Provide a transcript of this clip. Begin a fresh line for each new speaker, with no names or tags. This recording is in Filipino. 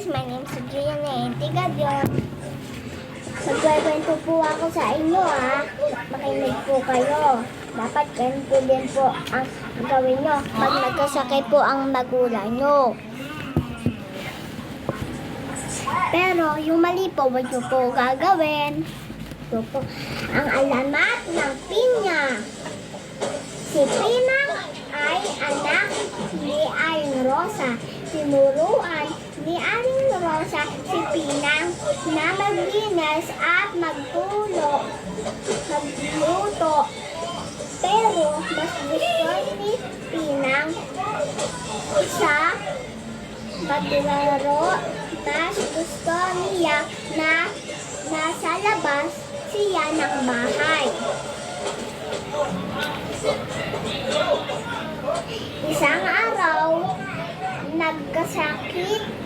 guys, my name is Gianna Tigadyon. Magkwento po ako sa inyo Makinig po kayo. Dapat ganun po din po ang gawin nyo pag nagkasakit po ang magulang nyo. Pero yung mali po, wag nyo po gagawin. Ito po ang alamat ng Pinya. Si Pinang ay anak ni Aling Rosa. Tinuruan ni Aling Rosa si Pinang na maglinis at magluto. Pero mas gusto ni Pinang sa paglaro. Mas gusto niya na nasa labas siya ng bahay. Isang araw, nagkasakit